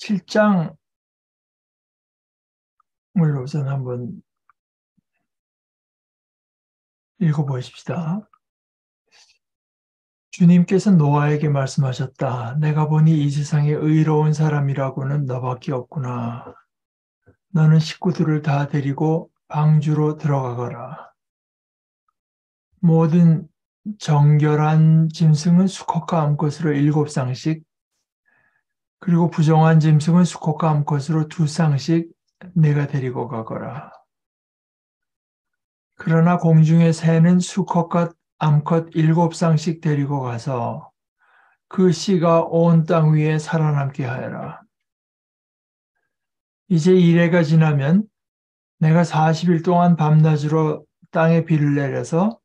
7장을 우선 한번 읽어보십시다. 주님께서 노아에게 말씀하셨다. 내가 보니 이 세상에 의로운 사람이라고는 너밖에 없구나. 너는 식구들을 다 데리고 방주로 들어가거라. 모든 정결한 짐승은 수컷과 암컷으로 7쌍씩, 그리고 부정한 짐승은 수컷과 암컷으로 2쌍씩 내가 데리고 가거라. 그러나 공중의 새는 수컷과 암컷 7쌍씩 데리고 가서 그 씨가 온 땅 위에 살아남게 하여라. 이제 이래가 지나면 내가 40일 동안 밤낮으로 땅에 비를 내려서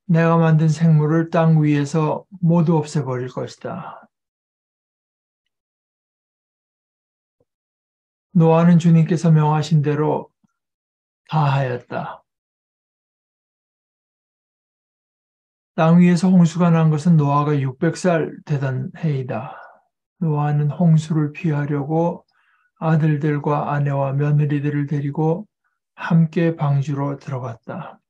내가 만든 생물을 땅 위에서 모두 없애버릴 것이다. 노아는 주님께서 명하신 대로 다 하였다. 땅 위에서 홍수가 난 것은 노아가 600살 되던 해이다. 노아는 홍수를 피하려고 아들들과 아내와 며느리들을 데리고 함께 방주로 들어갔다.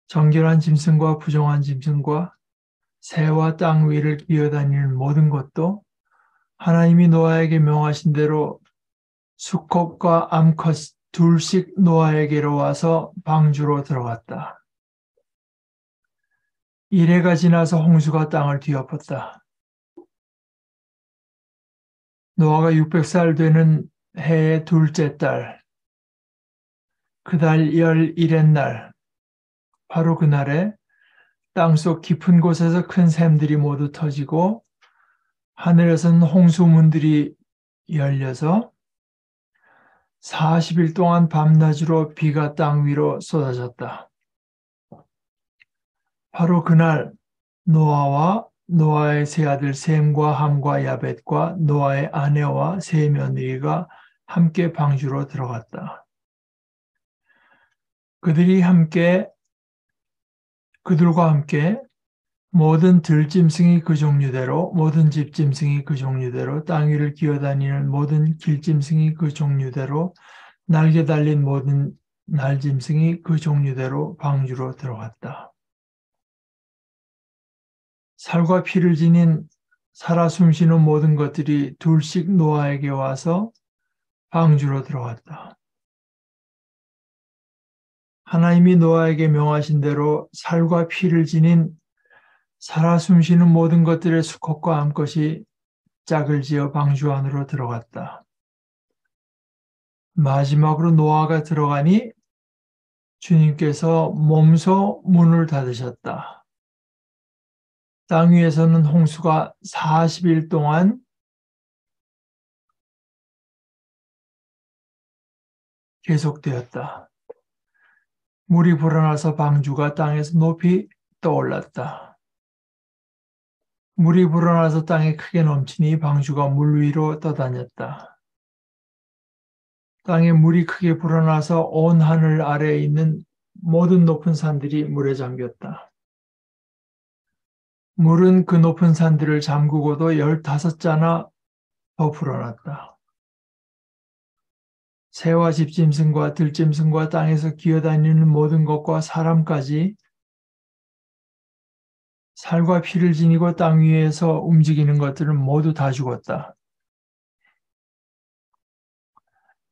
정결한 짐승과 부정한 짐승과 새와 땅 위를 기어다니는 모든 것도 하나님이 노아에게 명하신 대로 수컷과 암컷 둘씩 노아에게로 와서 방주로 들어갔다. 이래가 지나서 홍수가 땅을 뒤엎었다. 노아가 600살 되는 해의 둘째 달, 그달 11의 날, 바로 그날에 땅속 깊은 곳에서 큰 샘들이 모두 터지고 하늘에서는 홍수문들이 열려서 40일 동안 밤낮으로 비가 땅 위로 쏟아졌다. 바로 그날 노아와 노아의 세 아들 셈과 함과 야벳과 노아의 아내와 세 며느리가 함께 방주로 들어갔다. 그들과 함께 모든 들짐승이 그 종류대로, 모든 집짐승이 그 종류대로, 땅 위를 기어다니는 모든 길짐승이 그 종류대로, 날개 달린 모든 날짐승이 그 종류대로 방주로 들어갔다. 살과 피를 지닌 살아 숨쉬는 모든 것들이 둘씩 노아에게 와서 방주로 들어갔다. 하나님이 노아에게 명하신 대로 살과 피를 지닌 살아 숨쉬는 모든 것들의 수컷과 암컷이 짝을 지어 방주 안으로 들어갔다. 마지막으로 노아가 들어가니 주님께서 몸소 문을 닫으셨다. 땅 위에서는 홍수가 40일 동안 계속되었다. 물이 불어나서 방주가 땅에서 높이 떠올랐다. 물이 불어나서 땅에 크게 넘치니 방주가 물 위로 떠다녔다. 땅에 물이 크게 불어나서 온 하늘 아래에 있는 모든 높은 산들이 물에 잠겼다. 물은 그 높은 산들을 잠그고도 15자나 더 불어났다. 새와 집짐승과 들짐승과 땅에서 기어다니는 모든 것과 사람까지 살과 피를 지니고 땅 위에서 움직이는 것들은 모두 다 죽었다.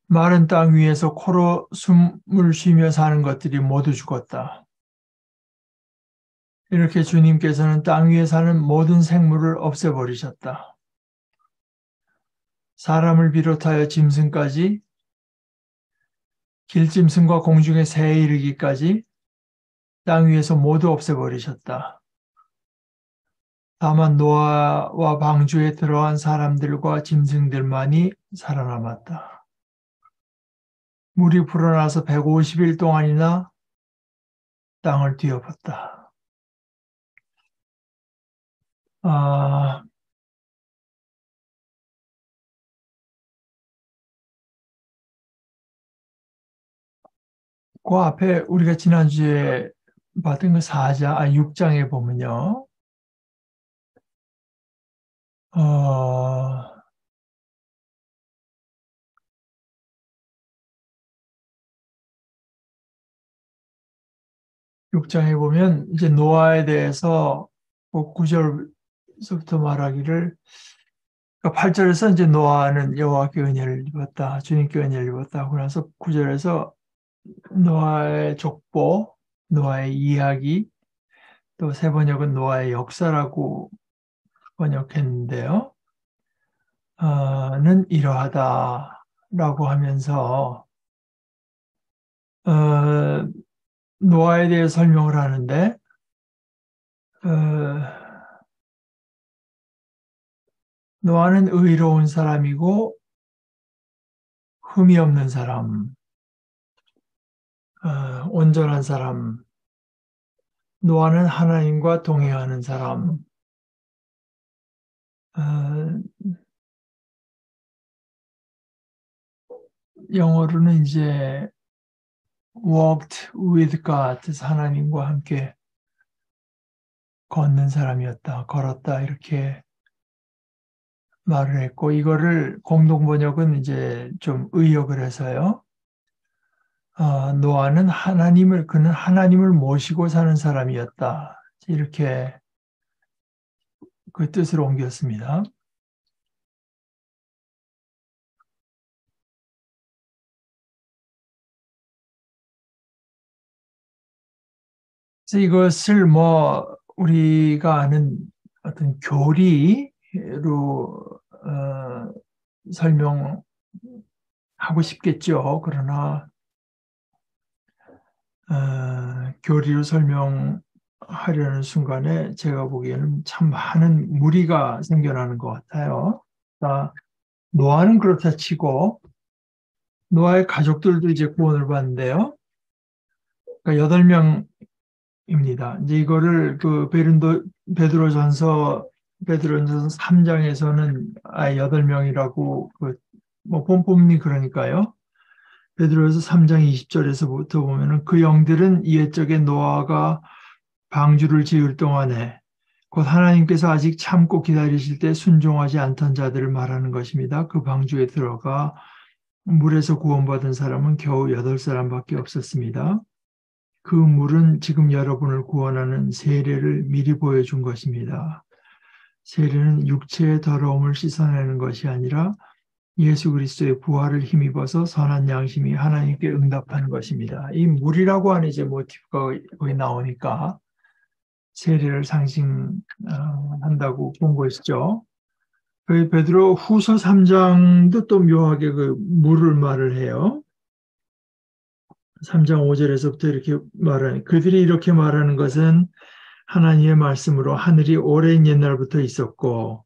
마른 땅 위에서 코로 숨을 쉬며 사는 것들이 모두 죽었다. 이렇게 주님께서는 땅 위에 사는 모든 생물을 없애버리셨다. 사람을 비롯하여 짐승까지, 길짐승과 공중의 새에 이르기까지 땅 위에서 모두 없애버리셨다. 다만 노아와 방주에 들어간 사람들과 짐승들만이 살아남았다. 물이 불어나서 150일 동안이나 땅을 뒤엎었다. 그 앞에 우리가 지난주에 봤던 그 6장에 보면요. 6장에 보면 이제 노아에 대해서 9절부터 말하기를, 그러니까 8절에서 이제 노아는 여호와께 은혜를 입었다, 주님께 은혜를 입었다 하고 나서 9절에서 노아의 족보, 노아의 이야기, 또 세 번역은 노아의 역사라고 번역했는데요. 는 이러하다라고 하면서 노아에 대해 설명을 하는데 노아는 의로운 사람이고 흠이 없는 사람, 온전한 사람, 노아는 하나님과 동행하는 사람, 영어로는 이제 walked with God, 하나님과 함께 걷는 사람이었다, 걸었다 이렇게 말을 했고, 이거를 공동 번역은 이제 좀 의역을 해서요. 그는 하나님을 모시고 사는 사람이었다, 이렇게 그 뜻을 옮겼습니다. 그래서 이것을 우리가 아는 어떤 교리로 설명하고 싶겠죠. 그러나 교리로 설명하려는 순간에 제가 보기에는 참 많은 무리가 생겨나는 것 같아요. 노아는 그렇다 치고 노아의 가족들도 이제 구원을 받는데요. 그러니까 8명입니다. 이제 이거를 베드로전서 3장에서는 아예 8명이라고 뽐뿌니 그러니까요. 베드로전서 3장 20절에서부터 보면은 그 영들은 이외적에 노아가 방주를 지을 동안에 곧 하나님께서 아직 참고 기다리실 때 순종하지 않던 자들을 말하는 것입니다. 그 방주에 들어가 물에서 구원받은 사람은 겨우 8사람밖에 없었습니다. 그 물은 지금 여러분을 구원하는 세례를 미리 보여준 것입니다. 세례는 육체의 더러움을 씻어내는 것이 아니라 예수 그리스도의 부활을 힘입어서 선한 양심이 하나님께 응답하는 것입니다. 이 물이라고 하는 이제 모티브가 거기 나오니까 세례를 상징한다고 본 것이죠. 베드로 후서 3장도 또 묘하게 그 물을 말을 해요. 3장 5절에서부터 이렇게 말하는, 그들이 이렇게 말하는 것은 하나님의 말씀으로 하늘이 오랜 옛날부터 있었고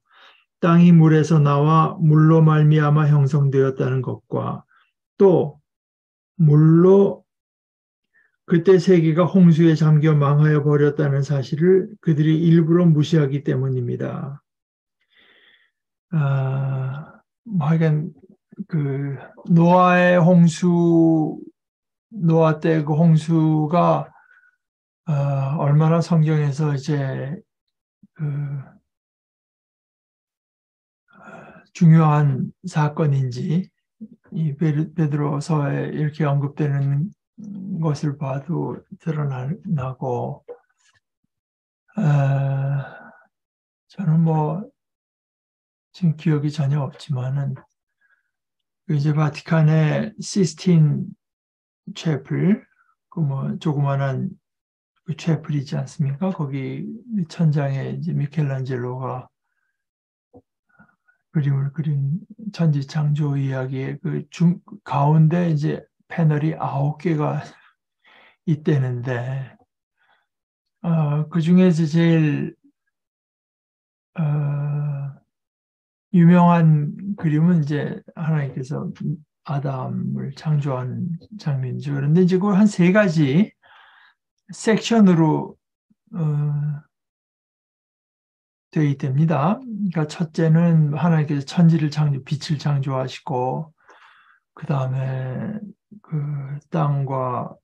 땅이 물에서 나와 물로 말미암아 형성되었다는 것과 또 물로 그때 세계가 홍수에 잠겨 망하여 버렸다는 사실을 그들이 일부러 무시하기 때문입니다. 하여간 그 노아 때 그 홍수가 얼마나 성경에서 이제 그 중요한 사건인지 이 베드로서에 이렇게 언급되는 것을 봐도 드러나고, 저는 지금 기억이 전혀 없지만은 이제 바티칸의 시스틴 채플, 조그만한 그 채플이지 않습니까? 거기 천장에 이제 미켈란젤로가 그림을 그린 천지창조 이야기의 가운데 이제 패널이 9개가 있대는데, 그 중에서 제일 유명한 그림은 이제 하나님께서 아담을 창조하는 장면이죠. 그런데 이제 그걸 한 3가지 섹션으로 되어 있답니다. 그러니까 첫째는 하나님께서 천지를 빛을 창조하시고, 그 다음에 그 땅과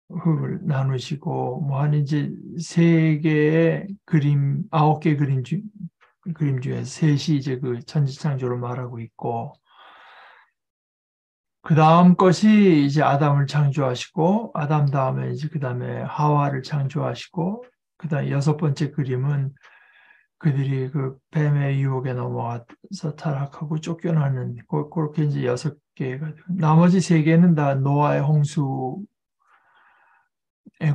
흙을 나누시고, 한 이제 3개의 그림, 9개 그림 중에 셋이 이제 그 천지창조를 말하고 있고, 그 다음 것이 이제 아담을 창조하시고, 아담 다음에 이제 그 다음에 하와를 창조하시고, 그 다음에 여섯 번째 그림은 그들이 그 뱀의 유혹에 넘어가서 타락하고 쫓겨나는, 그렇게 이제 여섯 개가, 나머지 세 개는 다 노아의 홍수에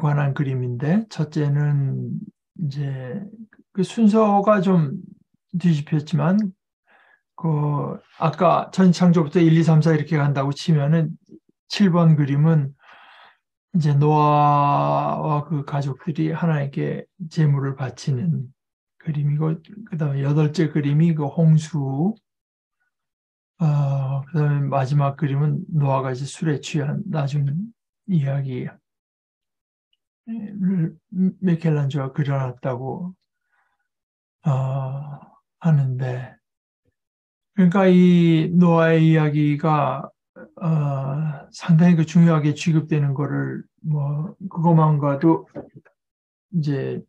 관한 그림인데, 첫째는 이제 그 순서가 좀 뒤집혔지만, 아까 전창조부터 1, 2, 3, 4 이렇게 간다고 치면은 7번 그림은 이제 노아와 그 가족들이 하나님께 제물을 바치는 그림이고, 그 다음에 여덟째 그림이 그 홍수, 그 다음에 마지막 그림은 노아가 이제 술에 취한 나중 이야기를 미켈란젤로가 그려놨다고 하는데, 그러니까 이 노아의 이야기가 상당히 그 중요하게 취급되는 거를 뭐 그것만 봐도 이제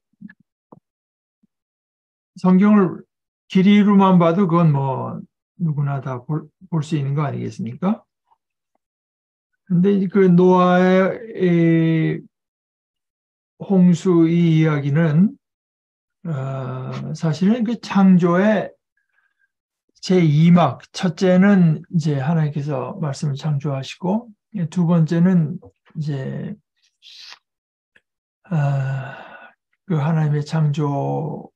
성경을 길이로만 봐도 그건 뭐 누구나 다 볼 수 있는 거 아니겠습니까? 근데 그 노아의 이 홍수 이 이야기는 사실은 그 창조의 제2막, 첫째는 이제 하나님께서 말씀을 창조하시고, 두 번째는 이제, 그 하나님의 창조가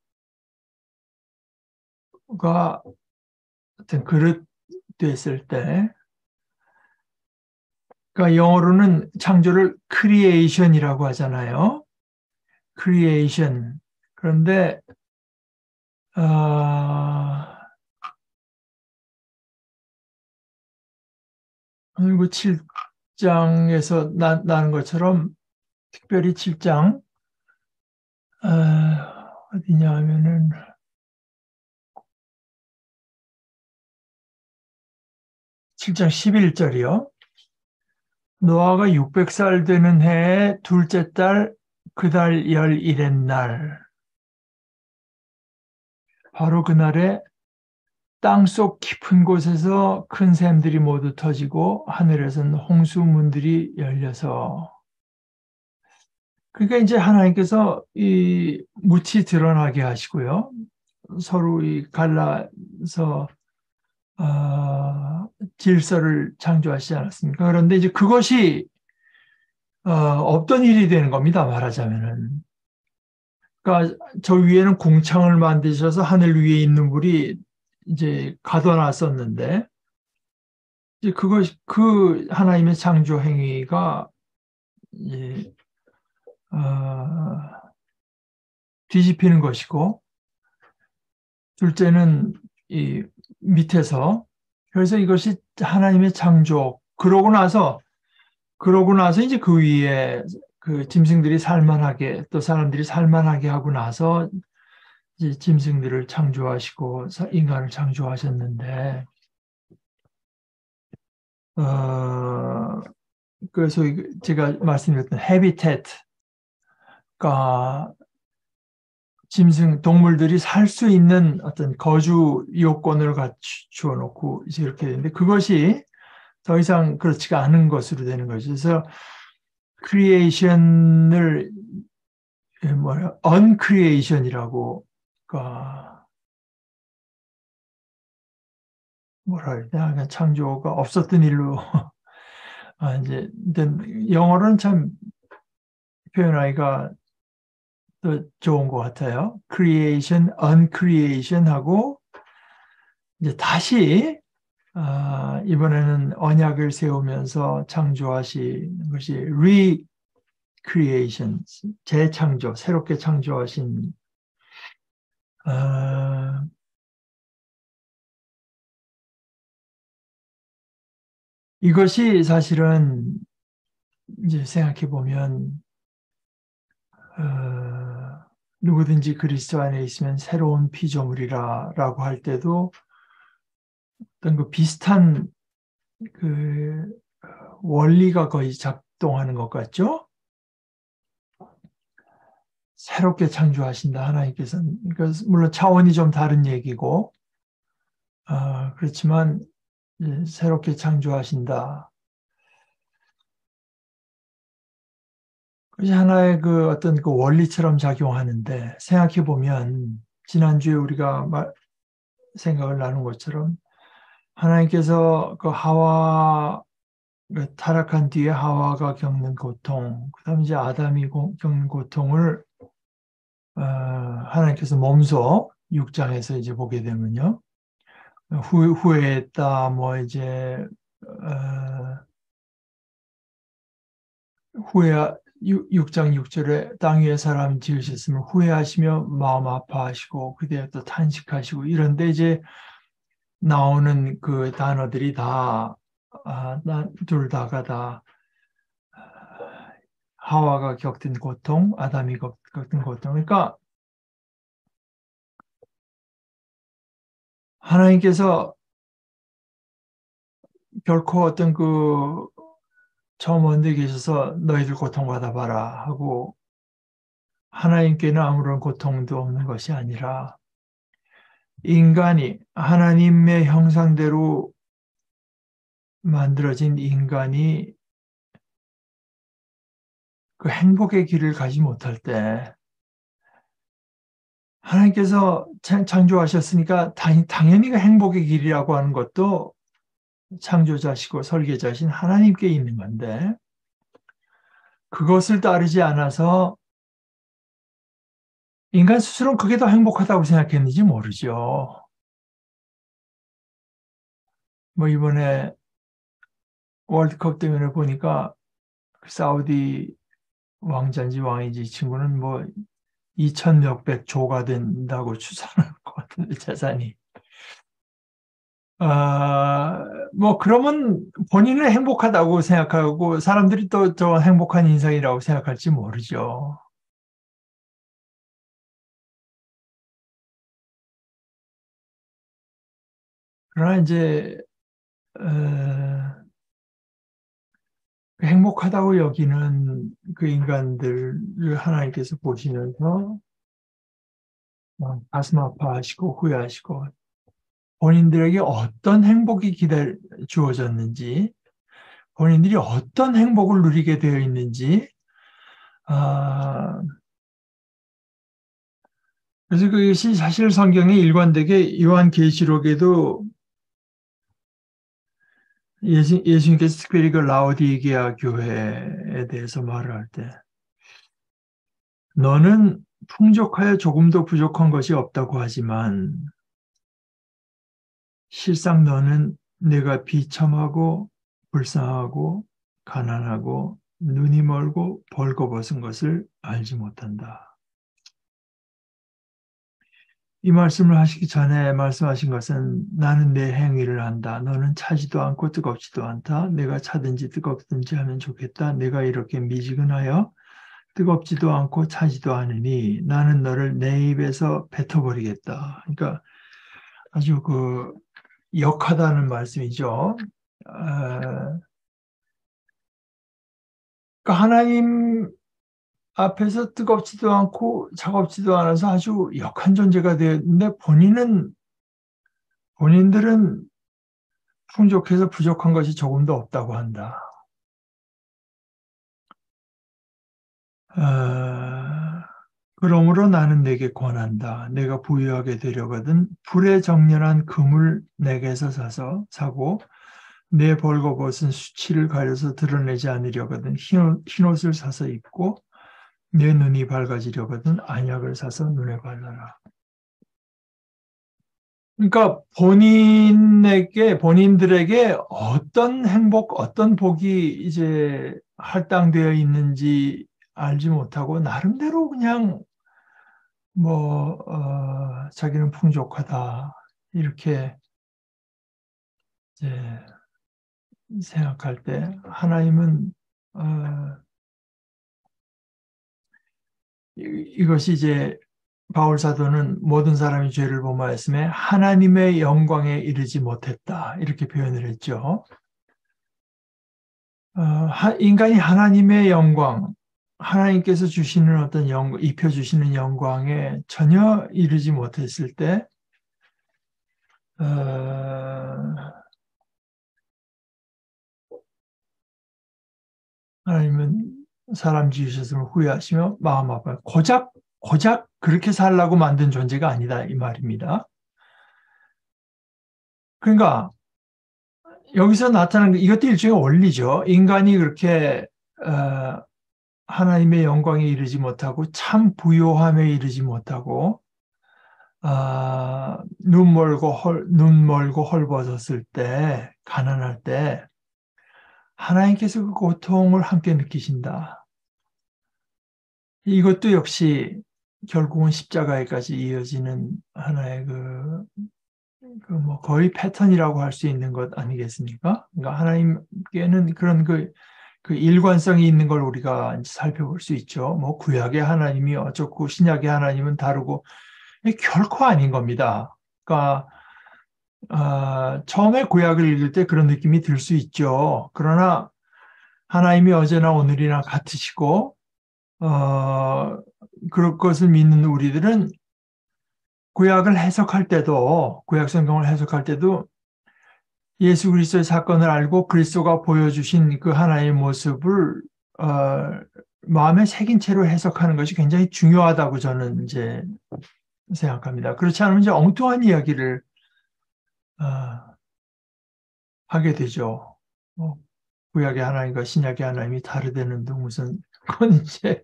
어떤 그릇 됐을 때, 그러니까 영어로는 창조를 크리에이션이라고 하잖아요. 크리에이션. 그런데, 그리고 7장에서 나는 것처럼 특별히 7장 어디냐 하면은 7장 11절이요. 노아가 600살 되는 해에 둘째 달 그달 11의 날 바로 그날에 땅속 깊은 곳에서 큰 샘들이 모두 터지고 하늘에서는 홍수문들이 열려서 그러니까 이제 하나님께서 이 묻이 드러나게 하시고요. 서로 이 갈라서 질서를 창조하시지 않았습니까? 그런데 이제 그것이 없던 일이 되는 겁니다. 말하자면은. 그러니까 저 위에는 궁창을 만드셔서 하늘 위에 있는 물이 이제 가둬놨었는데 이제 그것 그 하나님의 창조 행위가 이제 뒤집히는 것이고 둘째는 이 밑에서 그래서 이것이 하나님의 창조 그러고 나서 이제 그 위에 그 짐승들이 살만하게 또 사람들이 살만하게 하고 나서 이제 짐승들을 창조하시고 인간을 창조하셨는데 그래서 제가 말씀드렸던 해비텟가 짐승 동물들이 살 수 있는 어떤 거주 요건을 갖추어 놓고 이제 이렇게 되는데 그것이 더 이상 그렇지가 않은 것으로 되는 거죠. 그래서 크리에이션을 언크리에이션이라고 뭐라 해야 되나 창조가 없었던 일로 이제 영어로는 참 표현하기가 더 좋은 것 같아요. creation, uncreation 하고 이제 다시 이번에는 언약을 세우면서 창조하신 것이 recreation, 재창조, 새롭게 창조하신 이것이 사실은 이제 생각해 보면 누구든지 그리스도 안에 있으면 새로운 피조물이라라고 할 때도 어떤 그 비슷한 그 원리가 거의 작동하는 것 같죠? 새롭게 창조하신다 하나님께서는 그러니까 물론 차원이 좀 다른 얘기고 그렇지만 새롭게 창조하신다. 그것이 하나의 그 어떤 그 원리처럼 작용하는데 생각해 보면 지난주에 우리가 생각을 나눈 것처럼 하나님께서 그 하와 그 타락한 뒤에 하와가 겪는 고통, 그다음에 이제 아담이 겪는 고통을 하나님께서 몸소 6장에서 이제 보게 되면요. 후회했다, 뭐 이제 어, 후회 6장 6절에 땅 위에 사람 지으셨으면 후회하시며 마음 아파하시고 그때 또 탄식하시고 이런데 이제 나오는 그 단어들이 다 둘 다가 다 하와가 겪은 고통, 아담이 겪은 고통. 그러니까 하나님께서 결코 어떤 그 처음 원대 계셔서 너희들 고통받아 봐라 하고 하나님께는 아무런 고통도 없는 것이 아니라 인간이 하나님의 형상대로 만들어진 인간이 그 행복의 길을 가지 못할 때 하나님께서 창조하셨으니까 당연히 그 행복의 길이라고 하는 것도 창조자시고 설계자신 하나님께 있는 건데 그것을 따르지 않아서 인간 스스로는 그게 더 행복하다고 생각했는지 모르죠. 뭐 이번에 월드컵 때문에 보니까 사우디 왕자인지 왕이지 이 친구는 뭐 2천 몇백 조가 된다고 추산할 것 같은데 재산이. 뭐 그러면 본인은 행복하다고 생각하고 사람들이 또 저 행복한 인생이라고 생각할지 모르죠. 그러나 이제 행복하다고 여기는 그 인간들을 하나님께서 보시면서 가슴 아파하시고 후회하시고 본인들에게 어떤 행복이 주어졌는지 본인들이 어떤 행복을 누리게 되어 있는지 아, 그래서 그것이 사실 성경에 일관되게 요한계시록에도 예수님께서 특별히 그 라오디게아 교회에 대해서 말을 할 때 너는 풍족하여 조금도 부족한 것이 없다고 하지만 실상 너는 내가 비참하고 불쌍하고 가난하고 눈이 멀고 벌거벗은 것을 알지 못한다. 이 말씀을 하시기 전에 말씀하신 것은 나는 내 행위를 한다. 너는 차지도 않고 뜨겁지도 않다. 내가 차든지 뜨겁든지 하면 좋겠다. 내가 이렇게 미지근하여 뜨겁지도 않고 차지도 않으니 나는 너를 내 입에서 뱉어버리겠다. 그러니까 아주 그 역하다는 말씀이죠. 그러니까 하나님 앞에서 뜨겁지도 않고 차갑지도 않아서 아주 역한 존재가 되었는데 본인들은 풍족해서 부족한 것이 조금도 없다고 한다. 어, 그러므로 나는 내게 권한다. 내가 부유하게 되려거든 불에 정련한 금을 내게서 사고 내 벌거벗은 수치를 가려서 드러내지 않으려거든 흰 옷을 사서 입고 내 눈이 밝아지려거든 안약을 사서 눈에 발라라. 그러니까 본인들에게 어떤 행복, 어떤 복이 이제 할당되어 있는지 알지 못하고 나름대로 그냥 자기는 풍족하다 이렇게 이제 생각할 때 하나님은 어, 이것이 이제 바울 사도는 모든 사람이 죄를 범하였음에 하나님의 영광에 이르지 못했다 이렇게 표현을 했죠. 인간이 하나님의 영광, 하나님께서 주시는 어떤 입혀주시는 영광에 전혀 이르지 못했을 때, 하나님은 사람 지으셨음을 후회하시며 마음 아파요. 고작 그렇게 살라고 만든 존재가 아니다 이 말입니다. 그러니까 여기서 나타나는 이것도 일종의 원리죠. 인간이 그렇게 하나님의 영광에 이르지 못하고 참 부요함에 이르지 못하고 눈 멀고 헐벗었을 때 가난할 때 하나님께서 그 고통을 함께 느끼신다. 이것도 역시 결국은 십자가에까지 이어지는 하나의 뭐 거의 패턴이라고 할 수 있는 것 아니겠습니까? 그러니까 하나님께는 그런 그 일관성이 있는 걸 우리가 살펴볼 수 있죠. 뭐 구약의 하나님이 어쩌고 신약의 하나님은 다르고 결코 아닌 겁니다. 그러니까 처음에 구약을 읽을 때 그런 느낌이 들 수 있죠. 그러나 하나님이 어제나 오늘이나 같으시고 그럴 것을 믿는 우리들은 구약을 해석할 때도 구약 성경을 해석할 때도 예수 그리스도의 사건을 알고 그리스도가 보여주신 그 하나님의 모습을 마음에 새긴 채로 해석하는 것이 굉장히 중요하다고 저는 이제 생각합니다. 그렇지 않으면 이제 엉뚱한 이야기를 하게 되죠. 구약의 하나님과 신약의 하나님이 다르다는 등 무슨 그건 이제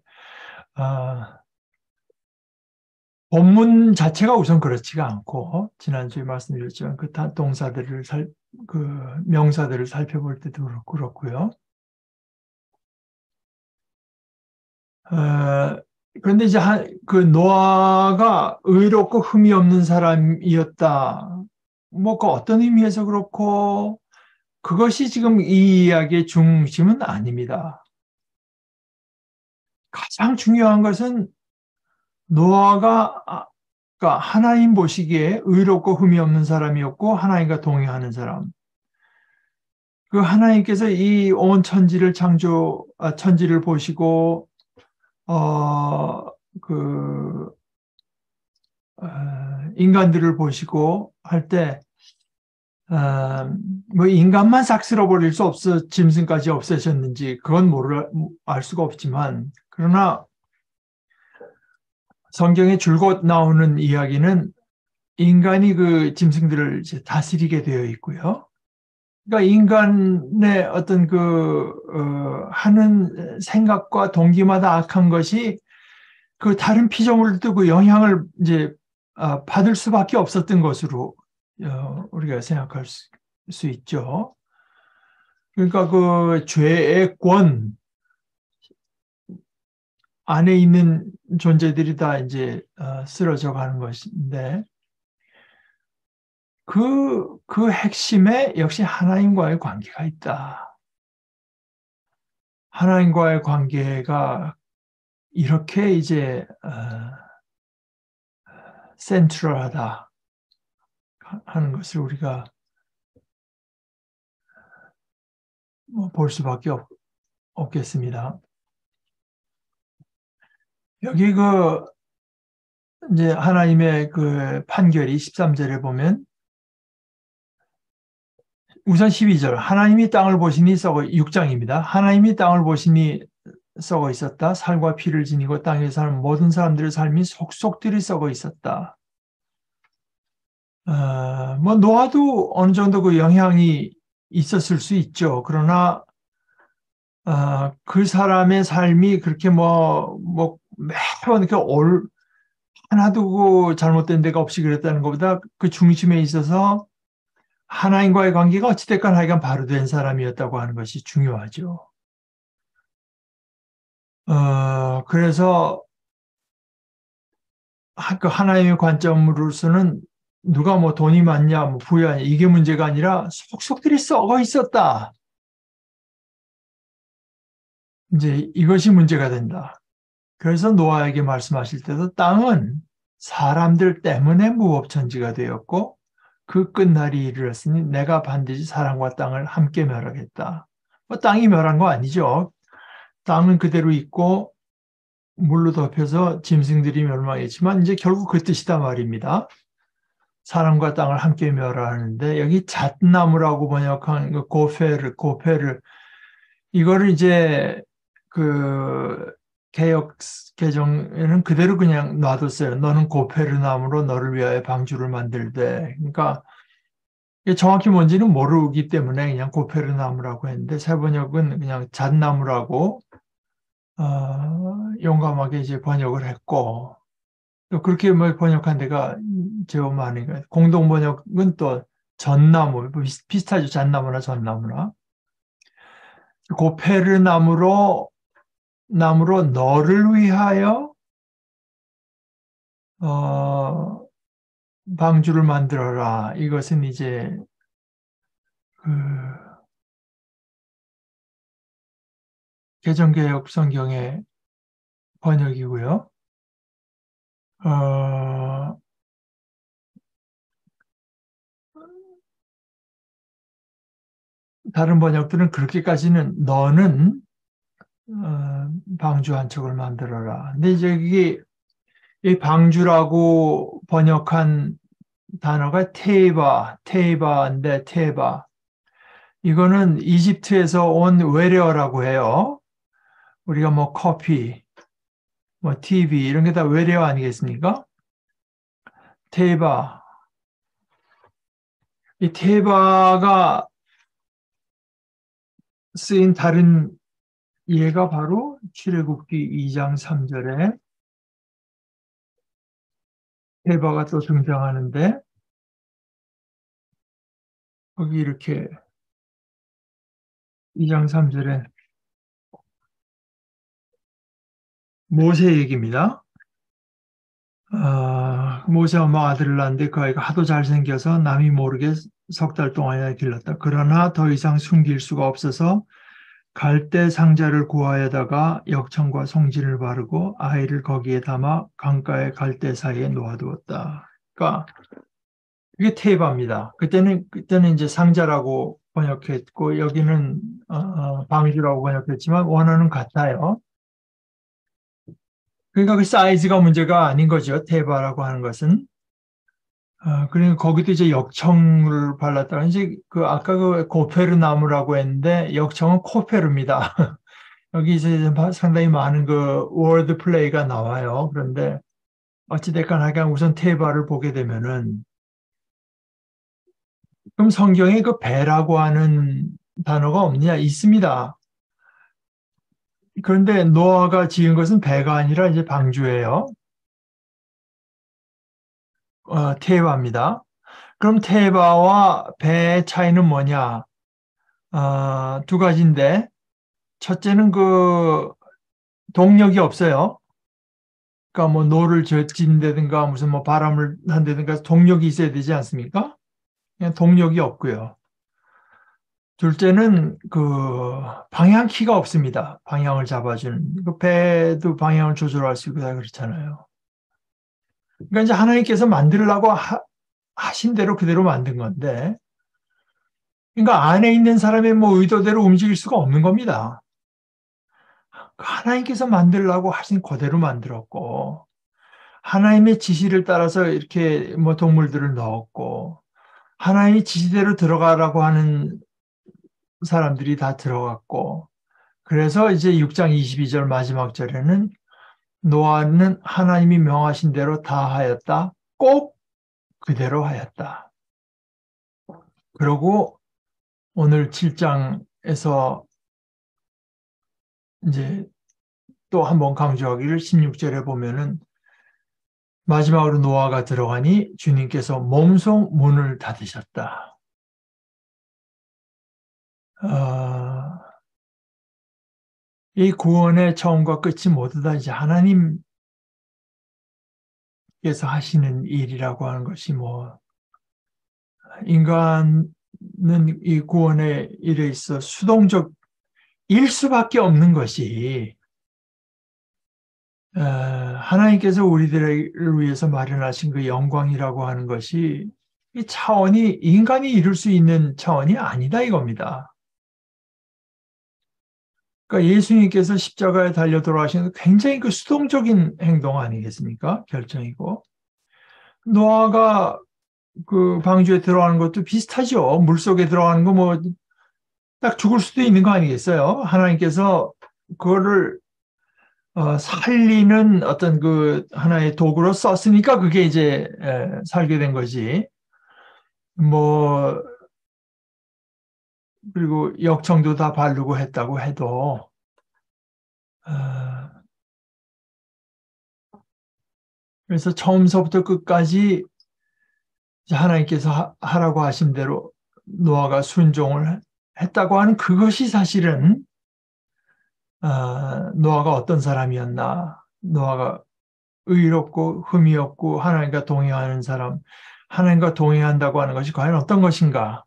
본문 자체가 우선 그렇지가 않고 지난주에 말씀드렸지만 그 동사들을 그 명사들을 살펴볼 때도 그렇고요. 그런데 이제 그 노아가 의롭고 흠이 없는 사람이었다. 뭐 그 어떤 의미에서 그렇고 그것이 지금 이 이야기의 중심은 아닙니다. 가장 중요한 것은 노아가 그러니까 하나님 보시기에 의롭고 흠이 없는 사람이었고 하나님과 동행하는 사람. 그 하나님께서 이 온 천지를 보시고 그 인간들을 보시고 할 때 뭐 인간만 싹 쓸어버릴 수 없어 짐승까지 없애셨는지 그건 알 수가 없지만 그러나 성경에 줄곧 나오는 이야기는 인간이 그 짐승들을 이제 다스리게 되어 있고요. 그러니까 인간의 어떤 하는 생각과 동기마다 악한 것이 그 다른 피조물도 그 영향을 이제 받을 수밖에 없었던 것으로 우리가 생각할 수 있죠. 그러니까 그 죄의 권 안에 있는 존재들이 다 이제 쓰러져 가는 것인데 그 핵심에 역시 하나님과의 관계가 있다. 하나님과의 관계가 이렇게 이제 센트럴하다 하는 것을 우리가 볼 수밖에 없겠습니다. 여기 이제 하나님의 그 판결이 13절에 보면 우선 12절 하나님이 땅을 보시니 6장입니다. 하나님이 땅을 보시니 썩어 있었다. 살과 피를 지니고 땅에 사는 모든 사람들의 삶이 속속들이 썩어 있었다. 뭐 노아도 어느 정도 그 영향이 있었을 수 있죠. 그러나 그 사람의 삶이 그렇게 매번 하나도 그 잘못된 데가 없이 그랬다는 것보다 그 중심에 있어서 하나님과의 관계가 어찌됐건 하여간 바로 된 사람이었다고 하는 것이 중요하죠. 그래서 그 하나님의 관점으로서는 누가 뭐 돈이 많냐, 뭐 부유하냐 이게 문제가 아니라 속속들이 썩어 있었다. 이제 이것이 문제가 된다. 그래서 노아에게 말씀하실 때도 땅은 사람들 때문에 무법천지가 되었고 그 끝날이 이르렀으니 내가 반드시 사람과 땅을 함께 멸하겠다. 뭐 땅이 멸한 거 아니죠. 땅은 그대로 있고 물로 덮여서 짐승들이 멸망했지만 이제 결국 그 뜻이다 말입니다. 사람과 땅을 함께 멸하는데 여기 잣나무라고 번역한 고페르 이거를 이제 그 개역 개정에는 그대로 그냥 놔뒀어요. 너는 고페르나움으로 너를 위하여 방주를 만들되. 그러니까 이게 정확히 뭔지는 모르기 때문에 그냥 고페르나움이라고 했는데 세번역은 그냥 잣나무라고 용감하게 이제 번역을 했고 또 그렇게 뭐 번역한 데가 제법 많으니까 공동 번역은 또 전나무 비슷하죠. 잣나무나 전나무나 고페르나무로 너를 위하여 어, 방주를 만들어라. 이것은 이제 그 개정개혁 성경의 번역이고요. 어, 다른 번역들은 그렇게까지는 너는 방주 한 척을 만들어라. 근데 이제 이게 이 방주라고 번역한 단어가 테이바인데 테바. 이거는 이집트에서 온 외래어라고 해요. 우리가 뭐 커피, 뭐 TV 이런 게 다 외래어 아니겠습니까? 테바. 이 테바가 쓰인 다른 예가 바로 출애굽기 2장 3절에 테바가 또 등장하는데 거기 이렇게 2장 3절에 모세 얘기입니다. 모세가 뭐 아들을 낳았는데 그 아이가 하도 잘생겨서 남이 모르게 석 달 동안이나 길렀다. 그러나 더 이상 숨길 수가 없어서 갈대 상자를 구하여다가 역청과 송진을 바르고 아이를 거기에 담아 강가의 갈대 사이에 놓아두었다. 그러니까 이게 테이바입니다. 그때는 이제 상자라고 번역했고 여기는 방주라고 번역했지만 원어는 같아요. 그러니까 그 사이즈가 문제가 아닌 거죠. 테이바라고 하는 것은. 그러니까 거기도 이제 역청을 발랐다. 이제 그 아까 그 고페르 나무라고 했는데 역청은 코페르입니다. 여기 이제 상당히 많은 그 워드 플레이가 나와요. 그런데 어찌됐건 하여간 우선 테바를 보게 되면은 그럼 성경에 그 배라고 하는 단어가 없느냐? 있습니다. 그런데 노아가 지은 것은 배가 아니라 이제 방주예요. 테바입니다. 그럼 테바와 배의 차이는 뭐냐? 두 가지인데 첫째는 그 동력이 없어요. 그러니까 뭐 노를 젓진다든가 무슨 뭐 바람을 한다든가 동력이 있어야 되지 않습니까? 그냥 동력이 없고요. 둘째는 그 방향키가 없습니다. 방향을 잡아주는. 그 배도 방향을 조절할 수 있고 다 그렇잖아요. 그러니까 이제 하나님께서 만들려고 하신 대로 그대로 만든 건데, 그러니까 안에 있는 사람의 뭐 의도대로 움직일 수가 없는 겁니다. 하나님께서 만들려고 하신 그대로 만들었고, 하나님의 지시를 따라서 이렇게 뭐 동물들을 넣었고, 하나님의 지시대로 들어가라고 하는 사람들이 다 들어갔고, 그래서 이제 6장 22절 마지막 절에는 노아는 하나님이 명하신 대로 다 하였다. 꼭 그대로 하였다. 그리고 오늘 7장에서 이제 또 한 번 강조하기를 16절에 보면은 마지막으로 노아가 들어가니 주님께서 몸소 문을 닫으셨다. 이 구원의 처음과 끝이 모두 다 이제 하나님께서 하시는 일이라고 하는 것이 뭐 인간은 이 구원의 일에 있어 수동적일 수밖에 없는 것이 하나님께서 우리들을 위해서 마련하신 그 영광이라고 하는 것이 이 차원이 인간이 이룰 수 있는 차원이 아니다 이겁니다. 그러니까 예수님께서 십자가에 달려 돌아가시는 굉장히 그 수동적인 행동 아니겠습니까? 결정이고 노아가 그 방주에 들어가는 것도 비슷하죠. 물속에 들어가는 거 뭐 딱 죽을 수도 있는 거 아니겠어요? 하나님께서 그거를 살리는 어떤 그 하나의 도구로 썼으니까 그게 이제 살게 된 거지. 뭐 그리고 역청도 다 바르고 했다고 해도 어, 그래서 처음서부터 끝까지 하나님께서 하라고 하신 대로 노아가 순종을 했다고 하는 그것이 사실은 노아가 어떤 사람이었나, 노아가 의롭고 흠이 없고 하나님과 동행하는 사람, 하나님과 동행한다고 하는 것이 과연 어떤 것인가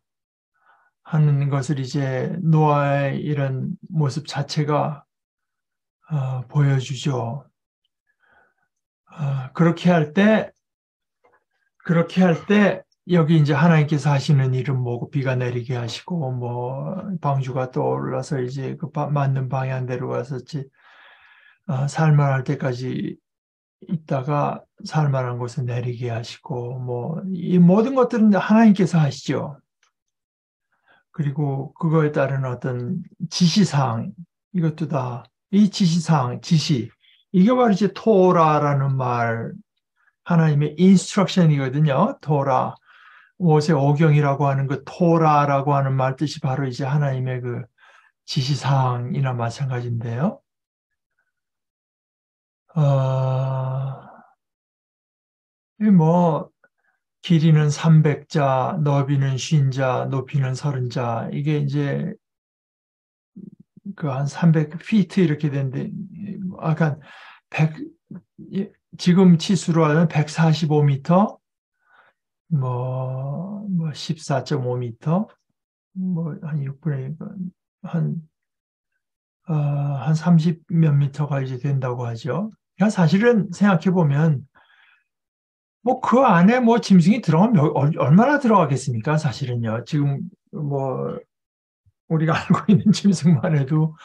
하는 것을 이제 노아의 이런 모습 자체가 보여주죠. 그렇게 할 때 여기 이제 하나님께서 하시는 일은 뭐고 비가 내리게 하시고 뭐 방주가 떠올라서 이제 그 맞는 방향대로 가서 살만할 때까지 있다가 살만한 곳에 내리게 하시고 뭐 이 모든 것들은 하나님께서 하시죠. 그리고 그거에 따른 어떤 지시사항 이것도 다 이 지시사항 지시 이게 바로 이제 토라라는 말 하나님의 인스트럭션이거든요. 토라 모세 오경이라고 하는 그 토라라고 하는 말 뜻이 바로 이제 하나님의 그 지시사항이나 마찬가지인데요. 뭐 길이는 300자, 너비는 50자, 높이는 30자. 이게 이제 그 한 300피트 이렇게 되는데 약간 100 지금 치수로 하면 145m, 뭐 14.5m, 뭐 한 6분의 한 30 몇 미터가 이제 된다고 하죠. 그러니까 사실은 생각해 보면 뭐 그 안에 뭐 짐승이 들어가면 얼마나 들어가겠습니까? 사실은요. 지금 뭐 우리가 알고 있는 짐승만 해도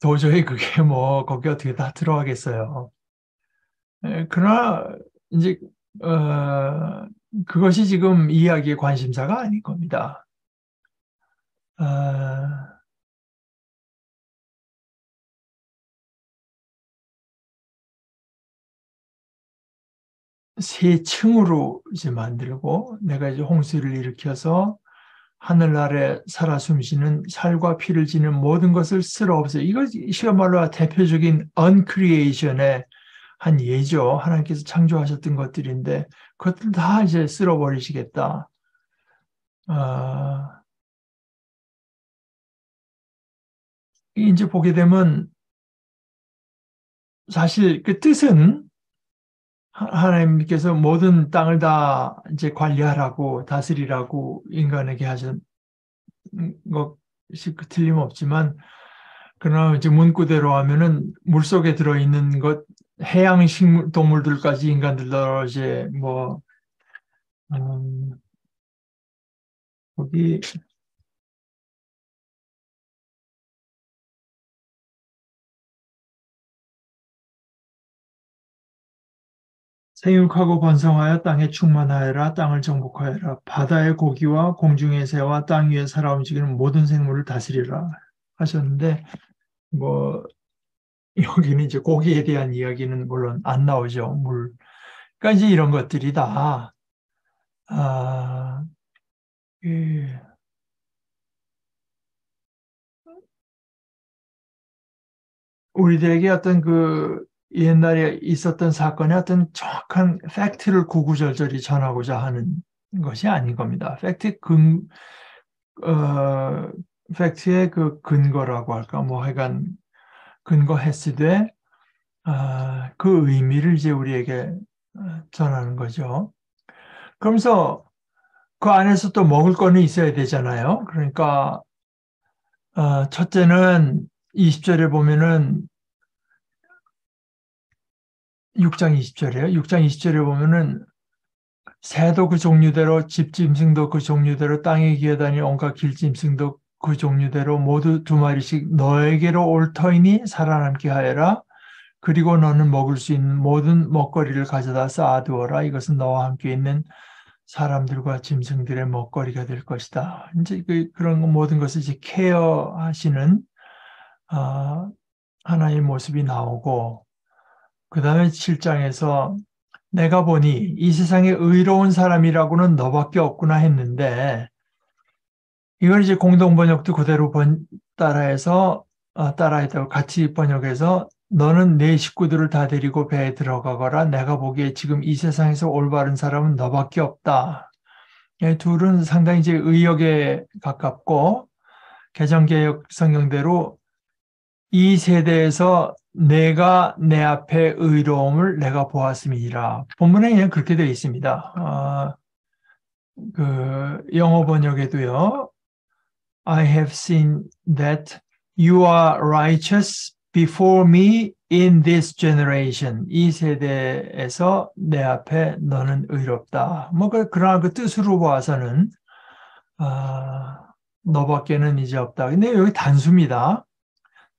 도저히 그게 뭐 거기 어떻게 다 들어가겠어요. 그러나 이제 어, 그것이 지금 이야기의 관심사가 아닌 겁니다. 어, 세 층으로 이제 만들고 내가 이제 홍수를 일으켜서 하늘 아래 살아 숨쉬는 살과 피를 지는 모든 것을 쓸어 없애요. 이것이야말로 대표적인 언크리에이션의 한 예죠. 하나님께서 창조하셨던 것들인데 그것들 다 이제 쓸어버리시겠다. 아, 이제 보게 되면 사실 그 뜻은 하나님께서 모든 땅을 다 이제 관리하라고 다스리라고 인간에게 하신 것이 틀림없지만 그러나 이제 문구대로 하면은 물속에 들어있는 것 해양 식물 동물들까지 인간들도 이제 뭐 음, 거기 생육하고 번성하여 땅에 충만하여라 땅을 정복하여라 바다의 고기와 공중의 새와 땅 위에 살아 움직이는 모든 생물을 다스리라 하셨는데 뭐 여기는 이제 고기에 대한 이야기는 물론 안 나오죠. 그러니까 이제 이런 것들이 다 아, 그 우리들에게 어떤 그 옛날에 있었던 사건의 어떤 정확한 팩트를 구구절절히 전하고자 하는 것이 아닌 겁니다. 어, 팩트의 그 근거라고 할까, 뭐 하여간 근거했으되, 그 의미를 이제 우리에게 전하는 거죠. 그러면서 그 안에서 또 먹을 거는 있어야 되잖아요. 그러니까, 첫째는 20절에 보면은 6장 20절이에요. 6장 20절에 보면은 새도 그 종류대로 집짐승도 그 종류대로 땅에 기어다니는 온갖 길짐승도 그 종류대로 모두 두 마리씩 너에게로 올 터이니 살아남게 하여라. 그리고 너는 먹을 수 있는 모든 먹거리를 가져다 쌓아두어라. 이것은 너와 함께 있는 사람들과 짐승들의 먹거리가 될 것이다. 이제 그런 모든 것을 이제 케어하시는 아, 하나님 모습이 나오고, 그 다음에 7장에서 내가 보니 이 세상에 의로운 사람이라고는 너밖에 없구나 했는데, 이걸 이제 공동번역도 그대로 따라해서, 따라했다고 같이 번역해서 너는 내 식구들을 다 데리고 배에 들어가거라. 내가 보기에 지금 이 세상에서 올바른 사람은 너밖에 없다. 이 둘은 상당히 이제 의역에 가깝고, 개정개혁 성경대로 이 세대에서 내가 내 앞에 의로움을 내가 보았음이니라. 본문에 그냥 그렇게 되어 있습니다. 그 영어 번역에도요. I have seen that you are righteous before me in this generation. 이 세대에서 내 앞에 너는 의롭다. 뭐 그러나 그 뜻으로 봐서는 너밖에는 이제 없다. 근데 여기 단수입니다.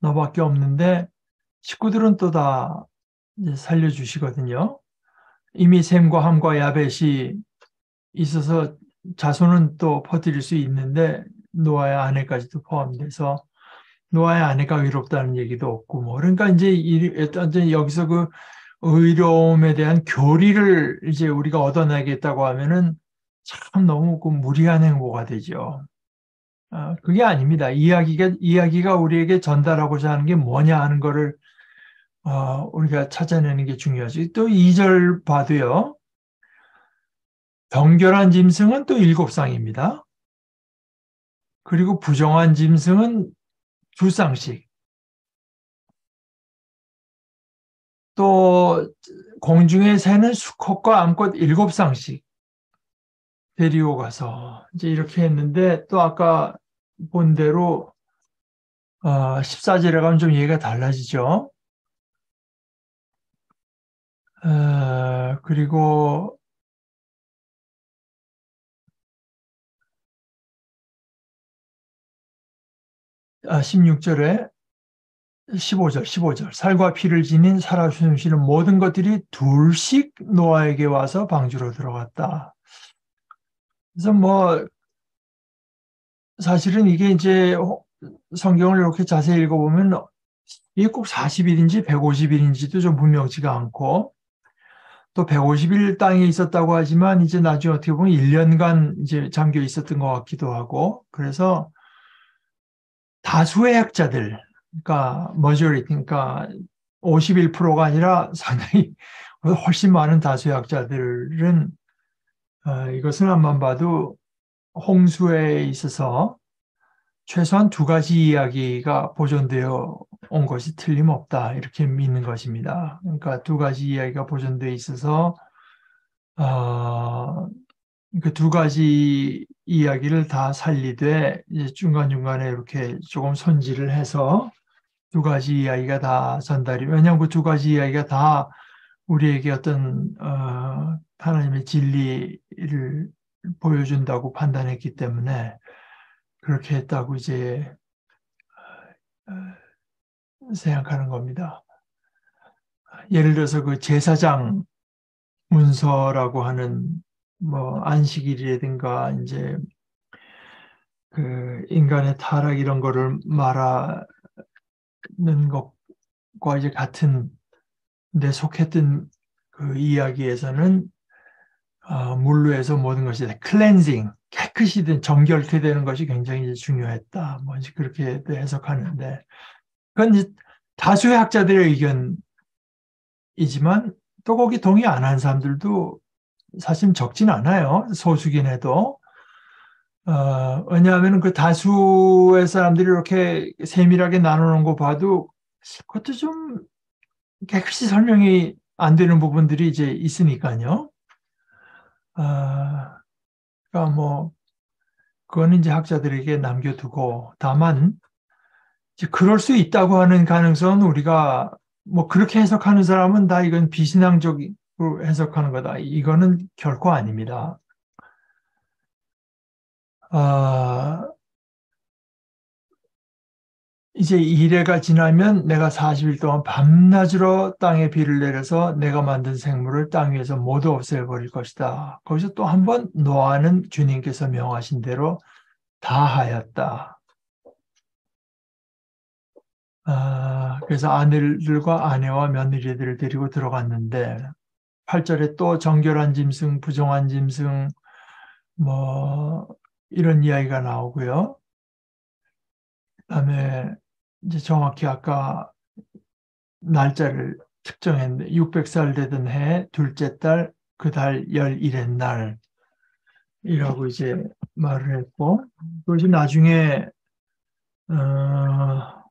너밖에 없는데 식구들은 또 다 살려주시거든요. 이미 셈과 함과 야벳이 있어서 자손은 또 퍼뜨릴 수 있는데 노아의 아내까지도 포함돼서 노아의 아내가 의롭다는 얘기도 없고 뭐 그러니까 이제 여기서 그 의로움에 대한 교리를 이제 우리가 얻어내겠다고 하면은 참 너무 그 무리한 행보가 되죠. 그게 아닙니다. 이야기가 우리에게 전달하고자 하는 게 뭐냐 하는 거를 우리가 찾아내는 게 중요하지. 또 2절 봐도요. 정결한 짐승은 또 7쌍입니다. 그리고 부정한 짐승은 2쌍씩. 또 공중의 새는 수컷과 암컷 7쌍씩 데리고 가서 이제 이렇게 했는데 또 아까 본 대로 14절에 가면 좀 얘기가 달라지죠. 그리고 16절에 15절. 살과 피를 지닌 살아 숨쉬는 모든 것들이 둘씩 노아에게 와서 방주로 들어갔다. 그래서 뭐 사실은 이게 이제 성경을 이렇게 자세히 읽어보면 이게 꼭 40일인지 150일인지도 좀 분명치가 않고 또 150일 땅에 있었다고 하지만 이제 나중에 어떻게 보면 1년간 이제 잠겨 있었던 것 같기도 하고 그래서 다수의 학자들 그러니까 majority, 그러니까 51%가 아니라 상당히 훨씬 많은 다수의 학자들은 이것은 안만 봐도 홍수에 있어서 최소한 2가지 이야기가 보존되어 온 것이 틀림없다 이렇게 믿는 것입니다. 그러니까 2가지 이야기가 보존되어 있어서 그 2가지 이야기를 다 살리되 중간중간에 이렇게 조금 손질을 해서 2가지 이야기가 다 전달이, 왜냐하면 그 2가지 이야기가 다 우리에게 어떤 하나님의 진리를 보여준다고 판단했기 때문에 그렇게 했다고 이제 생각하는 겁니다. 예를 들어서 그 제사장 문서라고 하는 뭐 안식일이라든가 이제 그 인간의 타락 이런 거를 말하는 것과 이제 같은 데 속했던 그 이야기에서는 물로 해서 모든 것이 클렌징, 깨끗이 된 정결케 되는 것이 굉장히 중요했다. 뭐 이제 그렇게 해석하는데 그건 이제 다수의 학자들의 의견이지만 또 거기 동의 안 한 사람들도 사실 적진 않아요. 소수긴 해도. 왜냐하면 그 다수의 사람들이 이렇게 세밀하게 나누는 거 봐도 그것도 좀 깨끗이 설명이 안 되는 부분들이 이제 있으니까요. 그러니까 뭐, 그거는 이제 학자들에게 남겨두고, 다만, 이제 그럴 수 있다고 하는 가능성은 우리가 뭐 그렇게 해석하는 사람은 다 이건 비신앙적으로 해석하는 거다. 이거는 결코 아닙니다. 이제 이래가 지나면 내가 40일 동안 밤낮으로 땅에 비를 내려서 내가 만든 생물을 땅 위에서 모두 없애버릴 것이다. 거기서 또 한 번 노아는 주님께서 명하신 대로 다 하였다. 그래서 아내들과 아내와 며느리들을 데리고 들어갔는데 8절에 또 정결한 짐승, 부정한 짐승 뭐 이런 이야기가 나오고요. 그다음에 이제 정확히 아까 날짜를 측정했는데 600살 되던 해 둘째 달 그 달 11의 날이라고 이제 말을 했고 그것이 나중에 어,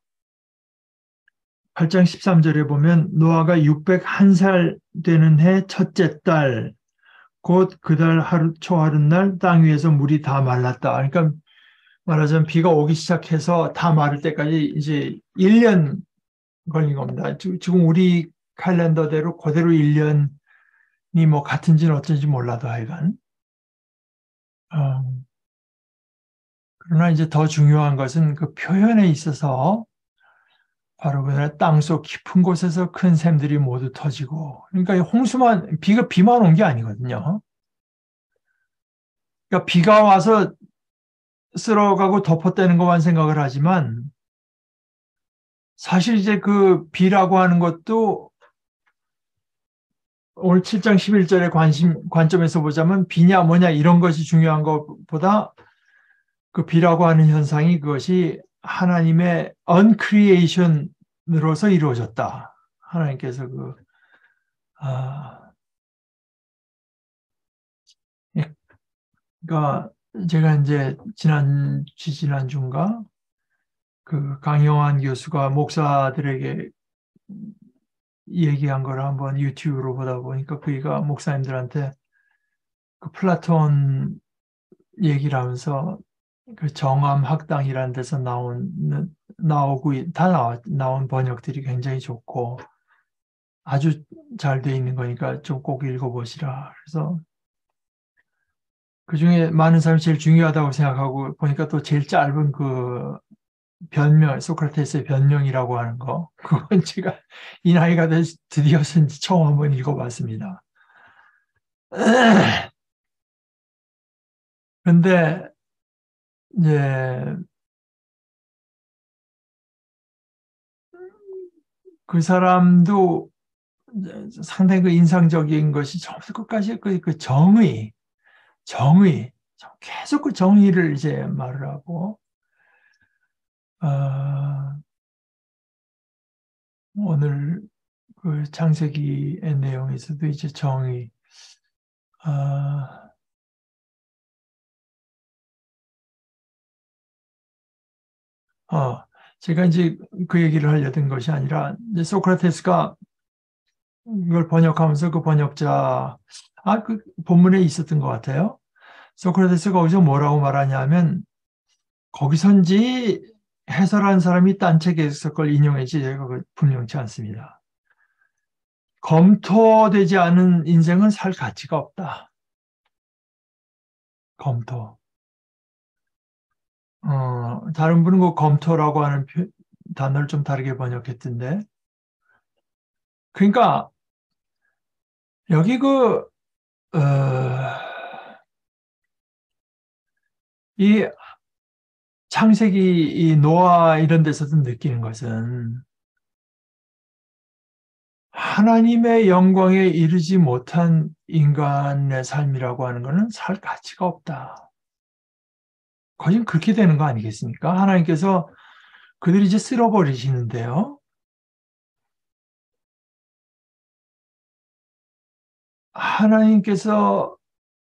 8장 13절에 보면 노아가 601살 되는 해 첫째 달 곧 그 달 하루 초하룻날 땅 위에서 물이 다 말랐다. 그러니까 말하자면 비가 오기 시작해서 다 마를 때까지 이제 1년 걸린 겁니다. 지금 우리 칼렌더대로 그대로 1년이 뭐 같은지는 어쩐지 몰라도 하여간. 어, 그러나 이제 더 중요한 것은 그 표현에 있어서 바로 그 땅속 깊은 곳에서 큰 샘들이 모두 터지고 그러니까 홍수만 비만 온 게 아니거든요. 그러니까 비가 와서 쓸어가고 덮었다는 것만 생각을 하지만 사실 이제 그 비라고 하는 것도 오늘 7장 11절의 관점에서 보자면 비냐 뭐냐 이런 것이 중요한 것보다 그 비라고 하는 현상이 그것이 하나님의 uncreation으로서 이루어졌다. 하나님께서 아, 예, 그러니까 제가 이제 지난주인가 그 강영환 교수가 목사들에게 얘기한 걸 한번 유튜브로 보다 보니까 그이가 목사님들한테 그 플라톤 얘기를 하면서 그 정암학당이라는 데서 나오고 나온 번역들이 굉장히 좋고 아주 잘 돼 있는 거니까 좀 꼭 읽어보시라. 그래서 그 중에 많은 사람이 제일 중요하다고 생각하고 보니까 또 제일 짧은 그 소크라테스의 변명이라고 하는 거. 그건 제가 이 나이가 돼서 드디어 처음 한번 읽어봤습니다. 근데 이제 그 사람도 상당히 그 인상적인 것이 처음부터 끝까지 그 정의, 계속 그 정의를 이제 말을 하고, 어, 오늘 그 창세기의 내용에서도 이제 정의, 어, 어, 제가 이제 그 얘기를 하려던 것이 아니라, 이제 소크라테스가 이걸 번역하면서 그 번역자, 그 본문에 있었던 것 같아요. 소크라테스가 거기서 뭐라고 말하냐면, 거기선지 해설한 사람이 딴 책에서 그걸 인용했지, 제가 분명치 않습니다. 검토되지 않은 인생은 살 가치가 없다. 검토. 다른 분은 그 검토라고 하는 단어를 좀 다르게 번역했던데. 그러니까 여기 어, 이 창세기 이 노아 이런 데서도 느끼는 것은 하나님의 영광에 이르지 못한 인간의 삶이라고 하는 것은 살 가치가 없다. 거진 그렇게 되는 거 아니겠습니까? 하나님께서 그들이 이제 쓸어버리시는데요. 하나님께서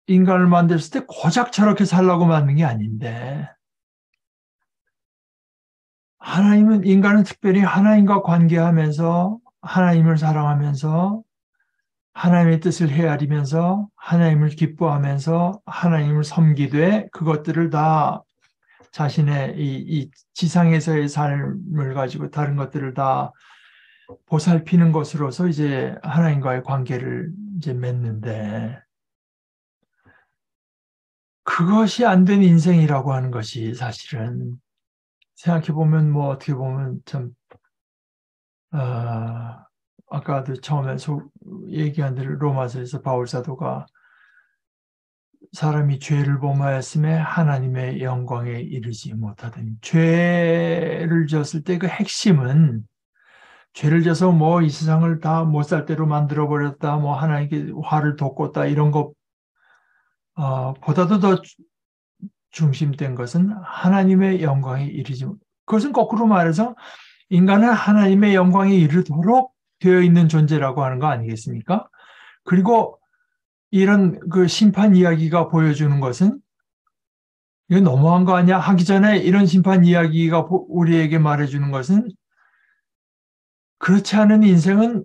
인간을 만들었을 때 고작 저렇게 살라고 만든 게 아닌데 하나님은 인간은 특별히 하나님과 관계하면서 하나님을 사랑하면서 하나님의 뜻을 헤아리면서 하나님을 기뻐하면서 하나님을 섬기되 그것들을 다 자신의 이 지상에서의 삶을 가지고 다른 것들을 다 보살피는 것으로서 이제 하나님과의 관계를 이제 맺는데 그것이 안 된 인생이라고 하는 것이 사실은 생각해 보면 뭐 어떻게 보면 참 아까도 처음에 얘기한 대로 로마서에서 바울 사도가 사람이 죄를 범하였음에 하나님의 영광에 이르지 못하더니, 죄를 지었을 때 그 핵심은, 죄를 져서 뭐 이 세상을 다 못 살 대로 만들어 버렸다, 뭐 하나님께 화를 돋궜다, 이런 것 보다도 더 중심된 것은 하나님의 영광에 이르지 못. 그것은 거꾸로 말해서 인간은 하나님의 영광에 이르도록 되어 있는 존재라고 하는 거 아니겠습니까? 그리고 이런 그 심판 이야기가 보여주는 것은, 이거 너무한 거 아니야? 하기 전에 이런 심판 이야기가 우리에게 말해주는 것은, 그렇지 않은 인생은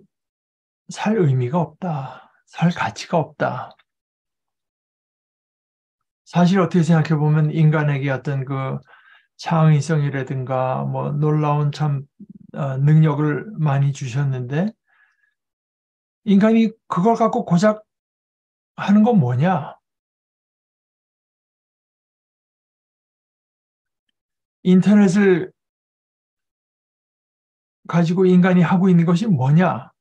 살 의미가 없다. 살 가치가 없다. 사실 어떻게 생각해 보면 인간에게 어떤 그 창의성이라든가 뭐 놀라운 참 능력을 많이 주셨는데, 인간이 그걸 갖고 고작 하는 건 뭐냐? 인터넷을 가지고 인간이 하고 있는 것이 뭐냐?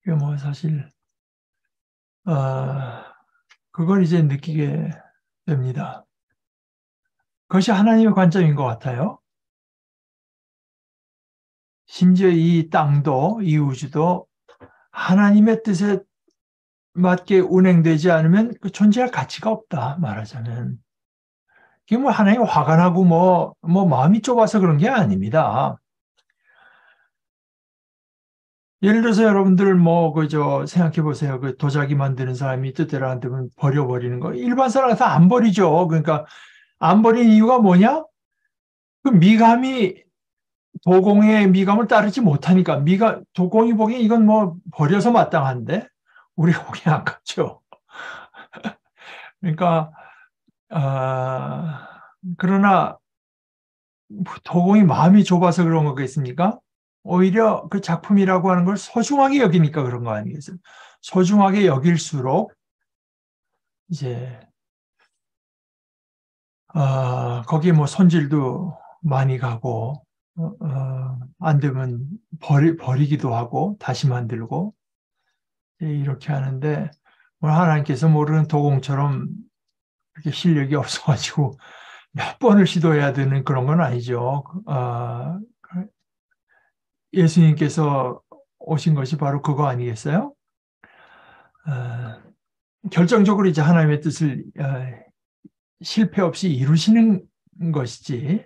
이게 뭐 사실 그걸 이제 느끼게 됩니다. 그것이 하나님의 관점인 것 같아요. 심지어 이 땅도, 이 우주도 하나님의 뜻에 맞게 운행되지 않으면 그 존재할 가치가 없다, 말하자면. 이게 뭐 하나님 화가 나고 뭐 마음이 좁아서 그런 게 아닙니다. 예를 들어서 여러분들 뭐 그저 생각해 보세요. 그 도자기 만드는 사람이 뜻대로 안 되면 버려버리는 거. 일반 사람 다 안 버리죠. 그러니까 안 버린 이유가 뭐냐? 그 미감이 도공의 미감을 따르지 못하니까. 도공이 보기엔 이건 뭐 버려서 마땅한데 우리가 보기엔 아깝죠. 그러니까 그러나 도공이 마음이 좁아서 그런 거겠습니까? 오히려 그 작품이라고 하는 걸 소중하게 여기니까 그런 거 아니겠어요? 소중하게 여길수록 이제 거기에 뭐 손질도 많이 가고 안 되면 버리기도 하고 다시 만들고 이렇게 하는데, 뭐 하나님께서 모르는 도공처럼 그렇게 실력이 없어가지고 몇 번을 시도해야 되는 그런 건 아니죠. 예수님께서 오신 것이 바로 그거 아니겠어요? 결정적으로 이제 하나님의 뜻을 실패 없이 이루시는 것이지,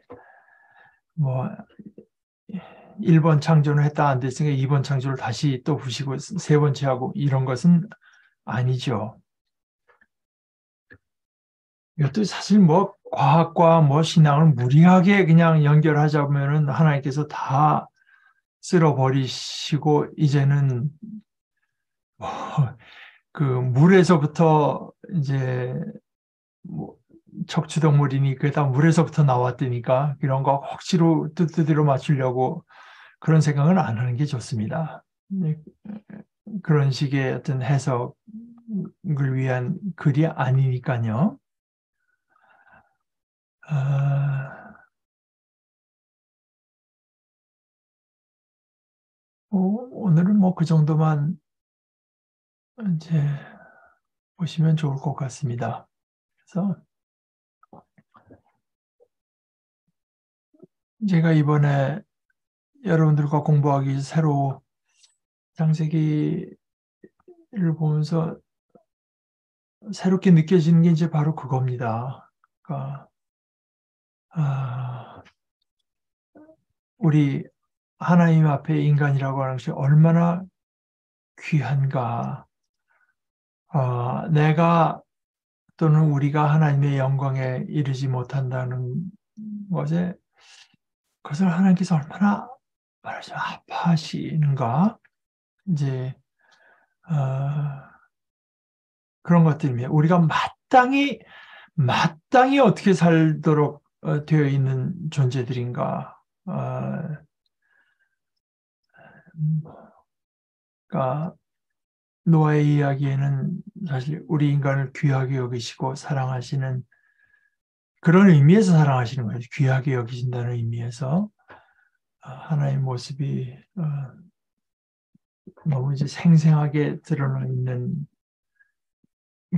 뭐 1번 창조를 했다 안 됐으니까 2번 창조를 다시 또 부시고 세 번째 하고 이런 것은 아니죠. 이것도 사실 뭐 과학과 뭐 신앙을 무리하게 그냥 연결하자면은 하나님께서 다 쓸어버리시고 이제는 그 물에서부터 이제 뭐 척추동물이니 그게 다 물에서부터 나왔다니까 이런 거 억지로 뜻대로 맞추려고 그런 생각은 안 하는 게 좋습니다. 네, 그런 식의 어떤 해석을 위한 글이 아니니까요. 오늘은 뭐 그 정도만 이제 보시면 좋을 것 같습니다. 그래서 제가 이번에 여러분들과 공부하기 위해서 새로 창세기를 보면서 새롭게 느껴지는 게 이제 바로 그겁니다. 그러니까 우리 하나님 앞에 인간이라고 하는 것이 얼마나 귀한가. 내가 또는 우리가 하나님의 영광에 이르지 못한다는 것에, 그것을 하나님께서 얼마나 말하자면 아파하시는가. 이제 그런 것들입니다. 우리가 마땅히 어떻게 살도록 되어 있는 존재들인가. 그러니까 노아의 이야기에는 사실 우리 인간을 귀하게 여기시고 사랑하시는, 그런 의미에서 사랑하시는 거예요. 귀하게 여기신다는 의미에서. 하나의 모습이 너무 이제 생생하게 드러나 있는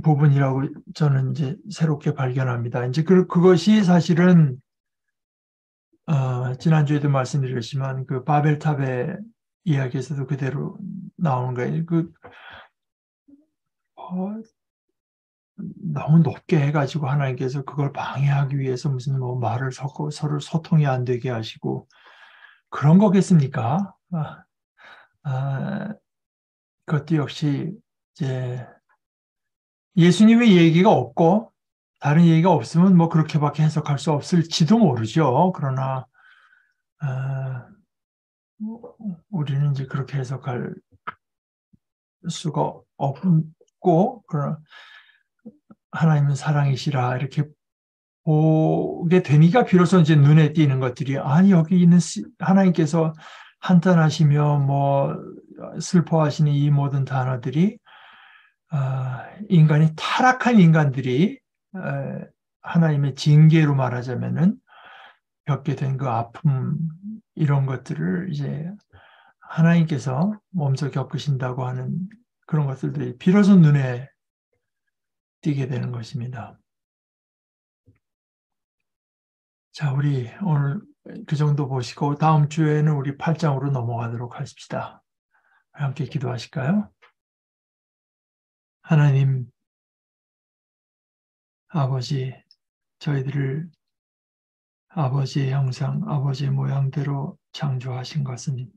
부분이라고 저는 이제 새롭게 발견합니다. 이제 그것이 사실은 지난주에도 말씀드렸지만 그 바벨탑의 이야기에서도 그대로 나오는 거예요. 어, 너무 높게 해가지고 하나님께서 그걸 방해하기 위해서 무슨 뭐 말을 섞고 서로 소통이 안 되게 하시고 그런 거겠습니까? 그것도 역시 이제 예수님의 얘기가 없고 다른 얘기가 없으면 뭐 그렇게밖에 해석할 수 없을지도 모르죠. 그러나 아, 우리는 이제 그렇게 해석할 수가 없고 그러나 하나님은 사랑이시라 이렇게 보게 되니까 비로소 이제 눈에 띄는 것들이 아니 여기 있는 하나님께서 한탄하시며 뭐 슬퍼하시는 이 모든 단어들이 인간이 타락한 인간들이 하나님의 징계로 말하자면은 겪게 된 그 아픔 이런 것들을 이제 하나님께서 몸소 겪으신다고 하는 그런 것들이 비로소 눈에 띄게 되는 것입니다. 자, 우리 오늘 그 정도 보시고 다음 주에는 우리 8장으로 넘어가도록 하십시다. 함께 기도하실까요? 하나님, 아버지, 저희들을 아버지의 형상, 아버지의 모양대로 창조하신 것은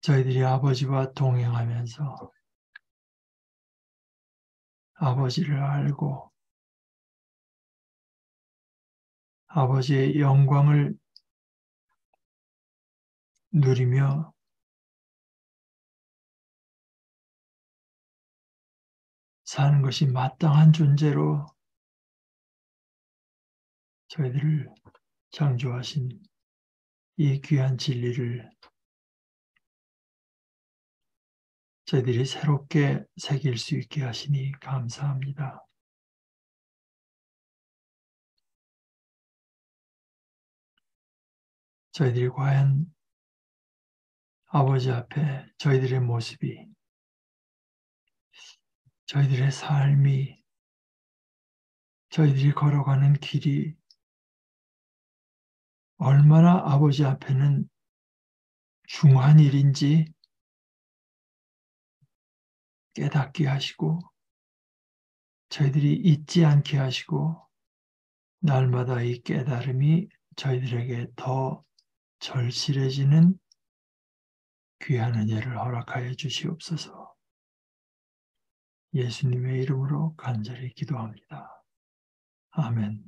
저희들이 아버지와 동행하면서 아버지를 알고 아버지의 영광을 누리며 사는 것이 마땅한 존재로 저희들을 창조하신 이 귀한 진리를 저희들이 새롭게 새길 수 있게 하시니 감사합니다. 저희들이 과연 아버지 앞에 저희들의 모습이, 저희들의 삶이, 저희들이 걸어가는 길이 얼마나 아버지 앞에는 중요한 일인지 깨닫게 하시고 저희들이 잊지 않게 하시고 날마다 이 깨달음이 저희들에게 더 절실해지는 귀한 은혜를 허락하여 주시옵소서. 예수님의 이름으로 간절히 기도합니다. 아멘.